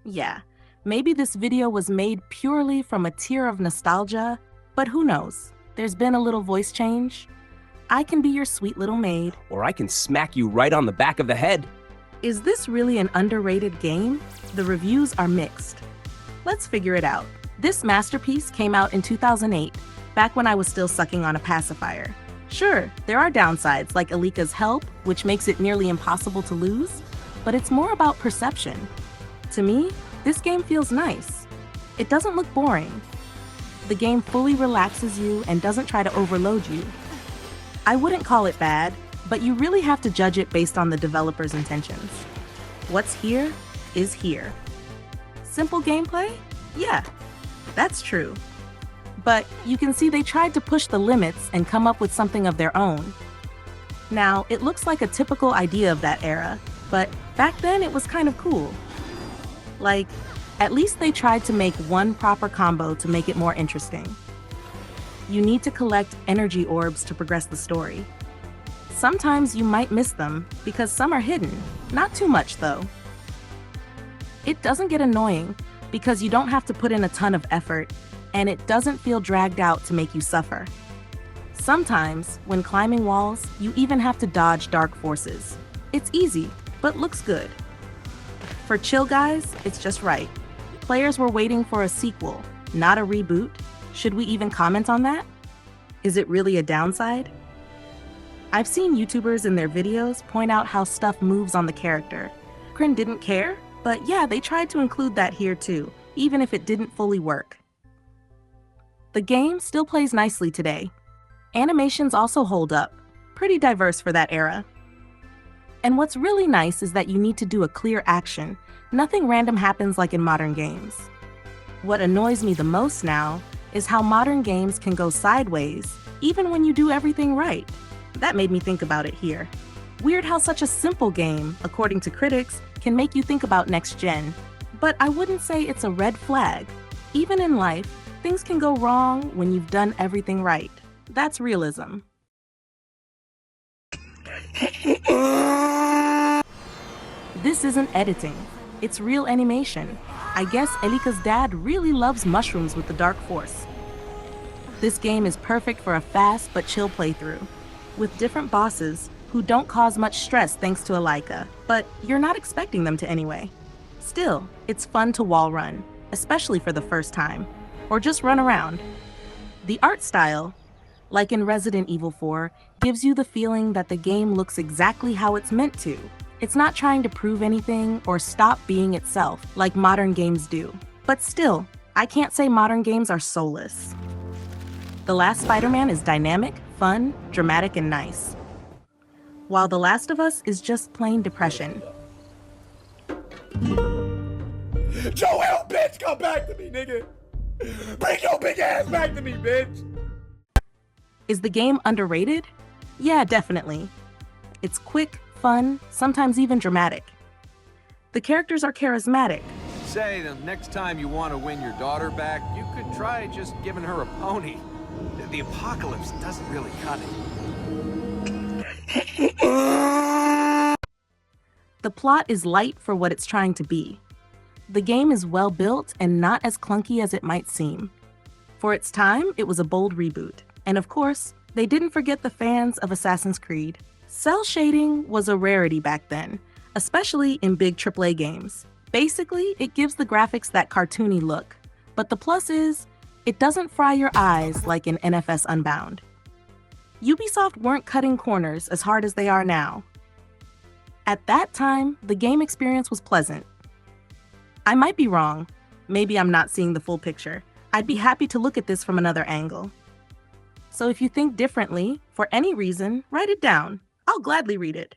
Yeah, maybe this video was made purely from a tear of nostalgia, but who knows? There's been a little voice change. I can be your sweet little maid. Or I can smack you right on the back of the head. Is this really an underrated game? The reviews are mixed. Let's figure it out. This masterpiece came out in 2008, back when I was still sucking on a pacifier. Sure, there are downsides like Alika's help, which makes it nearly impossible to lose, but it's more about perception. To me, this game feels nice. It doesn't look boring. The game fully relaxes you and doesn't try to overload you. I wouldn't call it bad, but you really have to judge it based on the developer's intentions. What's here is here. Simple gameplay? Yeah, that's true. But you can see they tried to push the limits and come up with something of their own. Now, it looks like a typical idea of that era, but back then it was kind of cool. Like, at least they tried to make one proper combo to make it more interesting. You need to collect energy orbs to progress the story. Sometimes you might miss them because some are hidden, not too much though. It doesn't get annoying because you don't have to put in a ton of effort, and it doesn't feel dragged out to make you suffer. Sometimes, when climbing walls, you even have to dodge dark forces. It's easy, but looks good. For chill guys, it's just right. Players were waiting for a sequel, not a reboot. Should we even comment on that? Is it really a downside? I've seen YouTubers in their videos point out how stuff moves on the character. Krin didn't care, but yeah, they tried to include that here too, even if it didn't fully work. The game still plays nicely today. Animations also hold up, pretty diverse for that era. And what's really nice is that you need to do a clear action. Nothing random happens like in modern games. What annoys me the most now is how modern games can go sideways, even when you do everything right. That made me think about it here. Weird how such a simple game, according to critics, can make you think about next gen. But I wouldn't say it's a red flag. Even in life, things can go wrong when you've done everything right. That's realism. This isn't editing. It's real animation. I guess Alika's dad really loves mushrooms with the Dark Force. This game is perfect for a fast but chill playthrough, with different bosses who don't cause much stress thanks to Alika, but you're not expecting them to anyway. Still, it's fun to wall run, especially for the first time, or just run around. The art style, like in Resident Evil 4, gives you the feeling that the game looks exactly how it's meant to. It's not trying to prove anything or stop being itself like modern games do. But still, I can't say modern games are soulless. The last Spider-Man is dynamic, fun, dramatic, and nice, while The Last of Us is just plain depression. Joel, bitch, come back to me, nigga! Bring your big ass back to me, bitch! Is the game underrated? Yeah, definitely. It's quick, fun, sometimes even dramatic. The characters are charismatic. Say, the next time you want to win your daughter back, you could try just giving her a pony. The apocalypse doesn't really cut it. The plot is light for what it's trying to be. The game is well built and not as clunky as it might seem. For its time, it was a bold reboot. And of course, they didn't forget the fans of Assassin's Creed. Cell shading was a rarity back then, especially in big AAA games. Basically, it gives the graphics that cartoony look. But the plus is, it doesn't fry your eyes like in NFS Unbound. Ubisoft weren't cutting corners as hard as they are now. At that time, the game experience was pleasant. I might be wrong. Maybe I'm not seeing the full picture. I'd be happy to look at this from another angle. So if you think differently, for any reason, write it down. I'll gladly read it.